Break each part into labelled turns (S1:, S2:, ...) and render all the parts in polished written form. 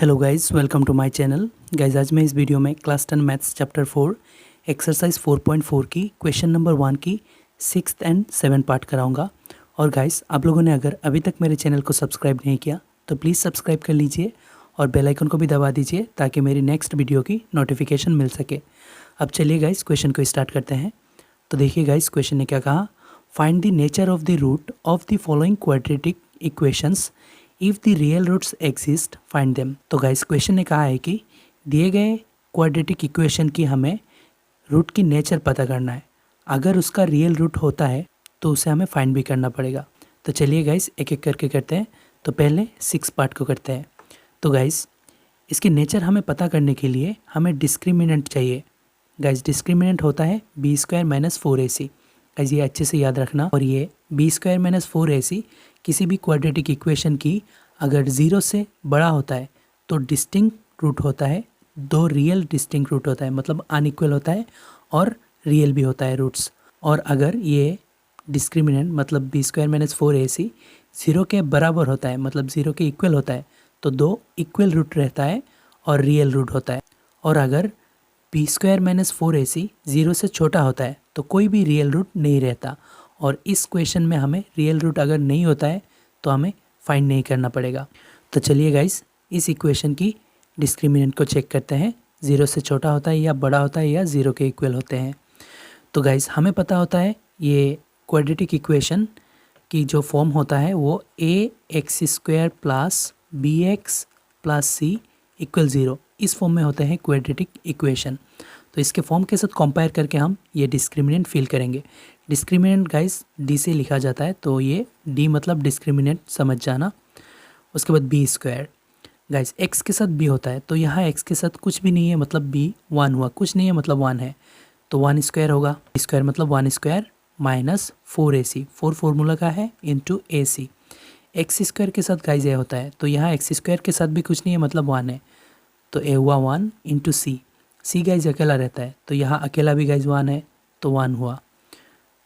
S1: Hello guys, welcome to my channel. Guys, आज मैं इस वीडियो में क्लास 10 मैथ्स चैप्टर 4 एक्सरसाइज 4.4 की क्वेश्चन नंबर 1 की 6th एंड 7th पार्ट कराऊंगा। और गाइस, आप लोगों ने अगर अभी तक मेरे चैनल को सब्सक्राइब नहीं किया तो प्लीज़ सब्सक्राइब कर लीजिए और बेल आइकन को भी दबा दीजिए ताकि मेरी नेक्स्ट वीडियो की नोटिफिकेशन मिल सके। अब चलिए गाइस, क्वेश्चन को स्टार्ट करते हैं। तो देखिए गाइस, क्वेश्चन ने क्या कहा, find the nature of the root of the following quadratic equations if the real roots exist find them. तो गाइस, क्वेश्चन ने कहा है कि दिए गए क्वाड्रेटिक इक्वेशन की हमें रूट की नेचर पता करना है। अगर उसका रियल रूट होता है तो उसे हमें फाइंड भी करना पड़ेगा। तो चलिए गाइस, एक एक करके करते हैं। तो पहले 6 पार्ट को करते हैं। तो गाइस, इसकी नेचर हमें पता करने के लिए हमें डिस्क्रिमिनेंट चाहिए। गाइस, डिस्क्रिमिनेंट होता है b² - 4ac। गाइस, ये अच्छे से याद रखना। और ये b² - 4ac किसी भी क्वाड्रेटिक इक्वेशन की अगर 0 से बड़ा होता है तो डिस्टिंक्ट रूट होता है, दो रियल डिस्टिंक्ट रूट होता है, मतलब अनइक्वल होता है और रियल भी होता है रूट्स। और अगर ये डिस्क्रिमिनेंट मतलब b² - 4ac 0 के बराबर होता है, मतलब 0 के इक्वल होता है, तो दो इक्वल रूट रहता है और रियल रूट होता है। और अगर b² - 4ac 0 से छोटा होता है तो कोई भी रियल रूट नहीं रहता। और इस क्वेश्चन में हमें रियल रूट अगर नहीं होता है तो हमें फाइंड नहीं करना पड़ेगा। तो चलिए गाइस, इस इक्वेशन की डिस्क्रिमिनेंट को चेक करते हैं। 0 से छोटा होता है या बड़ा होता है या 0 के इक्वल होते हैं। तो गाइस, हमें पता होता है ये क्वाड्रेटिक इक्वेशन की जो फॉर्म होता है वो ax² + bx + c = 0, इस फॉर्म में होते हैं क्वाड्रेटिक इक्वेशन। तो इसके फॉर्म के साथ कंपेयर करके हम ये डिस्क्रिमिनेंट फील करेंगे। डिस्क्रिमिनेंट गाइस डी से लिखा जाता है, तो ये डी मतलब डिस्क्रिमिनेंट समझ जाना। उसके बाद b² गाइस, x के साथ b होता है, तो यहाँ x के साथ कुछ भी नहीं है मतलब b 1 हुआ, कुछ नहीं है मतलब 1 है, तो 1² होगा। b² मतलब 1² - 4ac, 4 फॉर्मूला का है इंटू ac। x² के साथ गाइस ये होता है, तो यहाँ x² के साथ भी कुछ नहीं है मतलब 1 है, तो a हुआ 1 इंटू c। c गाइज अकेला रहता है, तो यहाँ अकेला भी गाइज 1 है, तो 1 हुआ।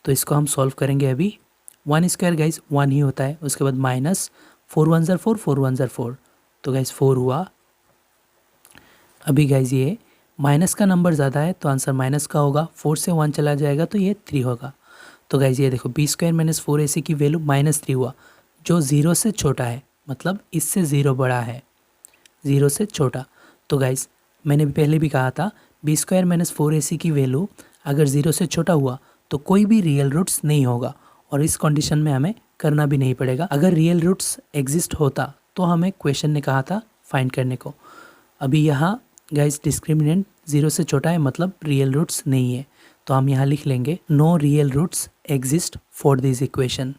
S1: तो इसको हम सॉल्व करेंगे। अभी 1² गाइज 1 ही होता है। उसके बाद -4 1 ज़र 4, 4 1 ज़र 4, तो गाइज 4 हुआ। अभी गाइज ये माइनस का नंबर ज़्यादा है तो आंसर माइनस का होगा, 4 से 1 चला जाएगा तो ये 3 होगा। तो गाइज ये देखो, b² - 4ac की वैल्यू -3 हुआ, जो 0 से छोटा है, मतलब इससे 0 बड़ा है, 0 से छोटा। तो गाइज, मैंने पहले भी कहा था b² - 4ac की वैल्यू अगर 0 से छोटा हुआ तो कोई भी रियल रूट्स नहीं होगा, और इस कंडीशन में हमें करना भी नहीं पड़ेगा। अगर रियल रूट्स एग्जिस्ट होता तो हमें क्वेश्चन ने कहा था फाइंड करने को। अभी यहाँ गाइज डिस्क्रिमिनेंट 0 से छोटा है मतलब रियल रूट्स नहीं है, तो हम यहाँ लिख लेंगे no real roots exist for this equation.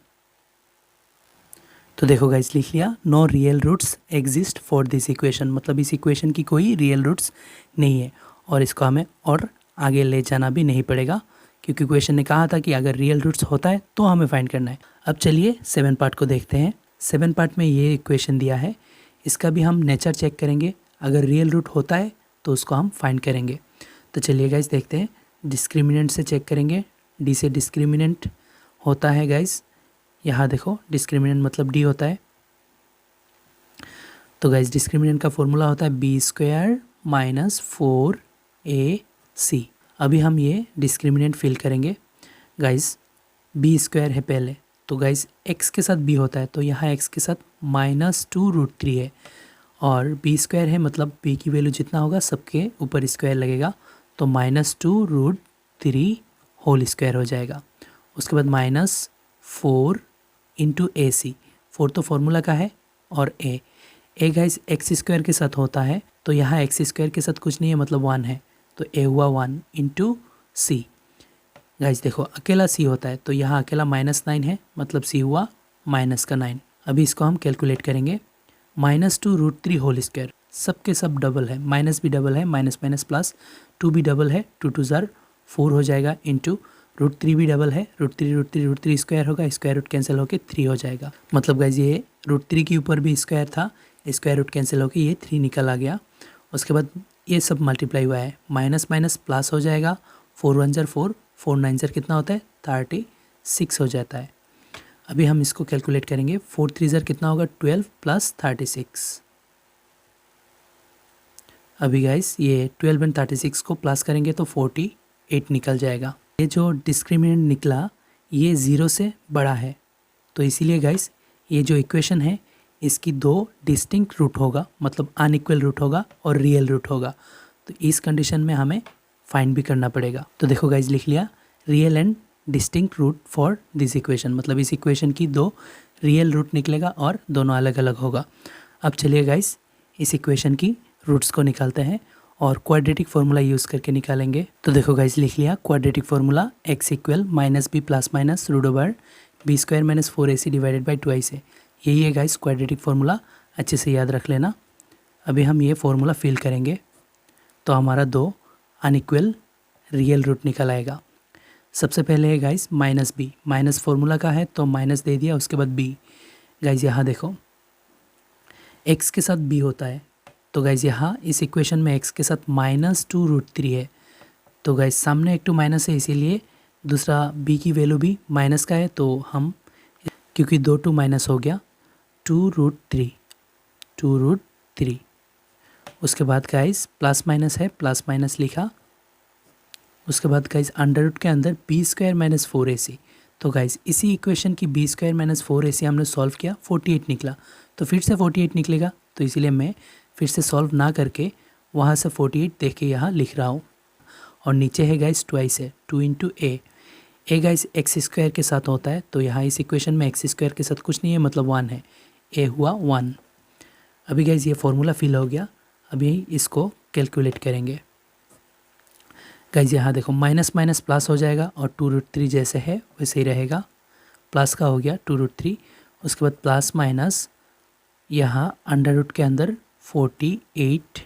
S1: तो देखो गाइस, लिख लिया no real roots exist for this equation, मतलब इस इक्वेशन की कोई रियल रूट्स नहीं है। और इसको हमें और आगे ले जाना भी नहीं पड़ेगा, क्योंकि क्वेश्चन ने कहा था कि अगर रियल रूट्स होता है तो हमें फाइंड करना है। अब चलिए 7 पार्ट को देखते हैं। 7 पार्ट में ये इक्वेशन दिया है, इसका भी हम नेचर चेक करेंगे। अगर रियल रूट होता है तो उसको हम फाइंड करेंगे। तो चलिए गाइस देखते हैं। डिस्क्रिमिनेंट से चेक करेंगे। डी से डिस्क्रिमिनेंट होता है गाइस, यहाँ देखो डिस्क्रिमिनेंट मतलब डी होता है। तो गाइस, डिस्क्रिमिनेंट का फॉर्मूला होता है b² - 4ac। अभी हम ये डिस्क्रिमिनेंट फिल करेंगे। गाइस, b² है पहले, तो गाइस x के साथ b होता है, तो यहाँ x के साथ -2√3 है, और b² है मतलब b की वैल्यू जितना होगा सबके ऊपर स्क्वायर लगेगा, तो -2√3 होल स्क्वायर हो जाएगा। उसके बाद -4 इंटू ac, 4 तो फॉर्मूला का है, और a गाइस x² के साथ होता है, तो यहाँ x² के साथ कुछ नहीं है मतलब 1 है, तो a हुआ 1 इंटू c। गाइस देखो, अकेला c होता है, तो यहाँ अकेला -9 है, मतलब c हुआ -9। अभी इसको हम कैलकुलेट करेंगे। -2√3 होल स्क्वायर, सब के सब डबल है, माइनस भी डबल है, माइनस माइनस प्लस, 2 भी डबल है, 2 2 ज़र 4 हो जाएगा, इंटू √3 भी डबल है, √3 स्क्वायर होगा, स्क्वायर रूट कैंसिल होकर 3 हो जाएगा। मतलब गाइज ये √3 के ऊपर भी स्क्वायर था, स्क्वायर रूट कैंसिल होकर ये 3 निकल आ गया। उसके बाद ये सब मल्टीप्लाई हुआ है, माइनस माइनस प्लस हो जाएगा, 4 1 ज़र 4, 4 9 ज़र कितना होता है 36 हो जाता है। अभी हम इसको कैलकुलेट करेंगे, 4 3 ज़र कितना होगा 12 + 36। अभी गाइस ये 12 एंड 36 को प्लस करेंगे तो 48 निकल जाएगा। ये जो डिस्क्रिमिनेंट निकला ये 0 से बड़ा है, तो इसीलिए गाइस ये जो इक्वेशन है इसकी दो डिस्टिंक्ट रूट होगा, मतलब अनइक्वल रूट होगा और रियल रूट होगा। तो इस कंडीशन में हमें फाइंड भी करना पड़ेगा। तो देखो गाइस लिख लिया real and distinct root for this equation, मतलब इस इक्वेशन की दो रियल रूट निकलेगा और दोनों अलग अलग होगा। अब चलिए गाइस इस इक्वेशन की रूट्स को निकालते हैं और क्वाड्रेटिक फार्मूला यूज़ करके निकालेंगे। तो देखो गाइस लिख लिया quadratic formula x equal minus b plus minus root over b square minus 4ac divided by 2ac। यही है गाइस क्वाड्रेटिक फार्मूला, अच्छे से याद रख लेना। अभी हम ये फार्मूला फिल करेंगे तो हमारा दो अनइक्वल रियल रूट निकल आएगा। सबसे पहले है guys minus b, minus formula का है तो माइनस दे दिया, उसके बाद बी। गाइस यहाँ देखो x के साथ b होता है, तो गाइस यहाँ इस इक्वेशन में x के साथ -2√3 है, तो गाइस सामने एक टू माइनस है इसीलिए दूसरा b की वैल्यू भी माइनस का है, तो हम क्योंकि 2 टू माइनस हो गया 2√3। उसके बाद गाइस प्लस माइनस है, प्लस माइनस लिखा। उसके बाद गाइस अंडर रूट के अंदर बी स्क्वायर माइनस 4ac, तो गाइस इसी इक्वेशन की बी स्क्वायर माइनस 4ac हमने सॉल्व किया, 48 निकला। तो फिर से 48 निकलेगा, तो इसीलिए मैं फिर से सॉल्व ना करके वहाँ से 48 देख के यहाँ लिख रहा हूँ। और नीचे है गाइस ट्वाइस है 2 इंटू ए गाइस एक्स स्क्वायर के साथ होता है, तो यहाँ इस इक्वेशन में एक्स स्क्वायर के साथ कुछ नहीं है, मतलब 1 है, ए हुआ 1। अभी गाइस ये फार्मूला फिल हो गया, अभी इसको कैलकुलेट करेंगे। गाइस यहाँ देखो माइनस माइनस प्लस हो जाएगा और 2√3 जैसे है वैसे ही रहेगा, प्लस का हो गया 2√3। उसके बाद प्लस माइनस यहाँ अंडर रूट के अंदर 48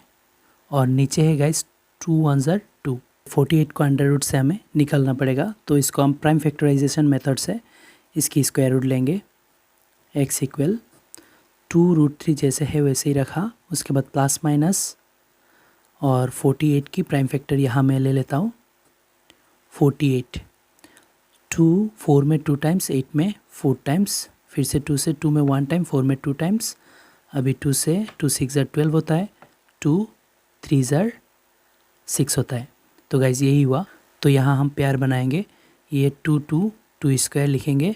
S1: और नीचे है गाइस 2 1 2। 48 को अंडर रूट से हमें निकालना पड़ेगा, तो इसको हम प्राइम फैक्टराइजेशन मेथड से इसकी स्क्वायर रूट लेंगे। x इक्वल 2√3 जैसे है वैसे ही रखा, उसके बाद प्लस माइनस और 48 की प्राइम फैक्टर यहाँ मैं ले लेता हूँ 48। 2 4 में 2 टाइम्स, 8 में 4 टाइम्स, फिर से 2 से 2 में 1 टाइम, 4 में 2 टाइम्स। अभी 2 से 2 6 12 होता है, 2 3 6 होता है। तो गाइज यही हुआ, तो यहाँ हम प्यार बनाएंगे, ये 2 2 स्क्वायर लिखेंगे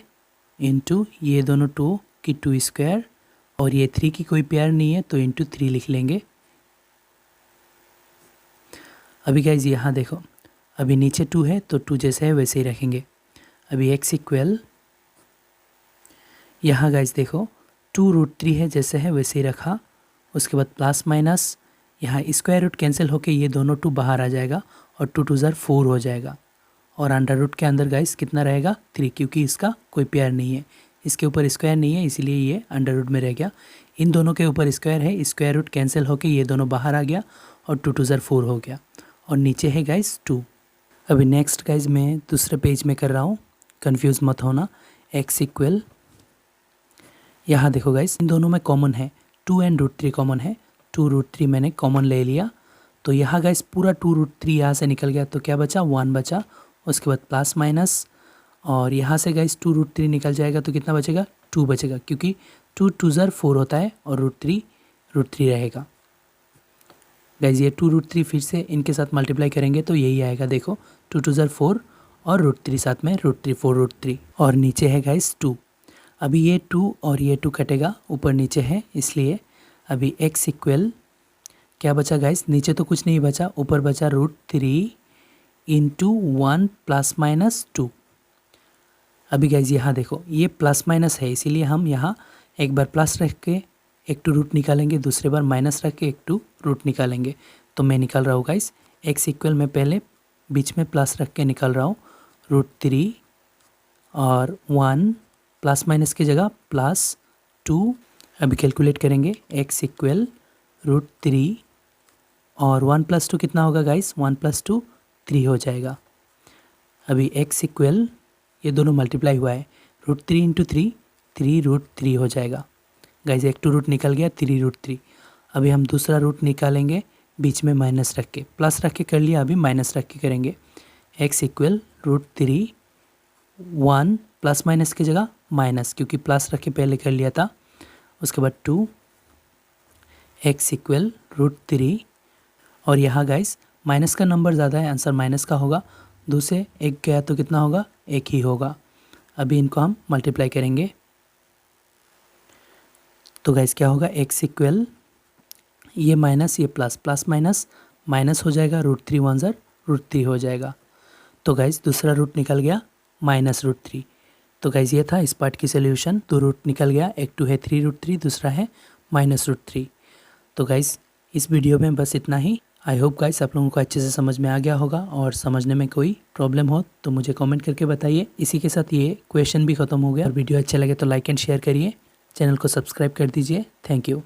S1: इंटू ये दोनों 2 की 2 स्क्वायर, और ये 3 की कोई प्यार नहीं है तो इंटू 3 लिख लेंगे। अभी गाइज यहाँ देखो अभी नीचे 2 है तो 2 जैसे है वैसे ही रखेंगे। अभी x इक्वल यहाँ गाइज देखो 2√3 है जैसे है वैसे ही रखा, उसके बाद प्लस माइनस यहाँ स्क्वायर रूट कैंसिल होके ये दोनों 2 बाहर आ जाएगा और 2 2 4 हो जाएगा, और अंडर रूट के अंदर गाइस कितना रहेगा 3, क्योंकि इसका कोई प्यार नहीं है, इसके ऊपर स्क्वायर नहीं है इसीलिए ये अंडर रूट में रह गया। इन दोनों के ऊपर स्क्वायर है, स्क्वायर रूट कैंसिल होके ये दोनों बाहर आ गया और 2 2 4 हो गया, और नीचे है गाइस 2। अभी नेक्स्ट गाइस मैं दूसरे पेज में कर रहा हूँ, कन्फ्यूज़ मत होना। x इक्वल यहाँ देखो गाइस इन दोनों में कॉमन है 2 एंड √3 कॉमन है, 2√3 मैंने कॉमन ले लिया, तो यहाँ गाइस पूरा 2√3 यहाँ से निकल गया, तो क्या बचा 1 बचा। उसके बाद प्लस माइनस और यहाँ से गाइस 2√3 निकल जाएगा तो कितना बचेगा 2 बचेगा, क्योंकि 2 2 4 होता है और √3 रहेगा। गाइस ये 2√3 फिर से इनके साथ मल्टीप्लाई करेंगे तो यही आएगा, देखो 2 2 4 और √3 साथ में √3 4√3, और नीचे है गाइस 2। अभी ये 2 और ये 2 कटेगा, ऊपर नीचे है इसलिए अभी x इक्वल क्या बचा गाइस, नीचे तो कुछ नहीं बचा, ऊपर बचा √3 इंटू 1 प्लस माइनस 2। अभी गाइस यहाँ देखो ये प्लस माइनस है इसीलिए हम यहाँ एक बार प्लस रख के एक 2 रूट निकालेंगे, दूसरे बार माइनस रख के एक 2 रूट निकालेंगे। तो मैं निकाल रहा हूँ गाइस x इक्वल में पहले बीच में प्लस रख के निकाल रहा हूँ √3 और 1 प्लस माइनस की जगह प्लस 2। अभी कैलकुलेट करेंगे x इक्वल √3 और 1 + 2 कितना होगा गाइस, 1 + 2 3 हो जाएगा। अभी x इक्वल ये दोनों मल्टीप्लाई हुआ है, √3 इंटू 3 3√3 हो जाएगा। गाइस एक 2 रूट निकल गया 3√3। अभी हम दूसरा रूट निकालेंगे बीच में माइनस रख के, प्लस रख के कर लिया, अभी माइनस रख के करेंगे। x इक्वल √3 1 प्लस माइनस की जगह माइनस, क्योंकि प्लस रख के पहले कर लिया था। उसके बाद 2 x इक्वल √3 और यहाँ गाइस माइनस का नंबर ज़्यादा है, आंसर माइनस का होगा। 2 से 1 गया तो कितना होगा, 1 ही होगा। अभी इनको हम मल्टीप्लाई करेंगे तो गाइस क्या होगा, x इक्वल ये माइनस ये प्लस, प्लस माइनस माइनस हो जाएगा, √3 वन ज़र √3 हो जाएगा। तो गाइस दूसरा रूट निकल गया -√3। तो गाइस ये था इस पार्ट की सोल्यूशन। 2 रूट निकल गया, एक तो है 3√3, दूसरा है -√3। तो गाइस इस वीडियो में बस इतना ही। आई होप गाइस आप लोगों को अच्छे से समझ में आ गया होगा, और समझने में कोई प्रॉब्लम हो तो मुझे कमेंट करके बताइए। इसी के साथ ये क्वेश्चन भी ख़त्म हो गया। और वीडियो अच्छा लगे तो लाइक एंड शेयर करिए, चैनल को सब्सक्राइब कर दीजिए। Thank you.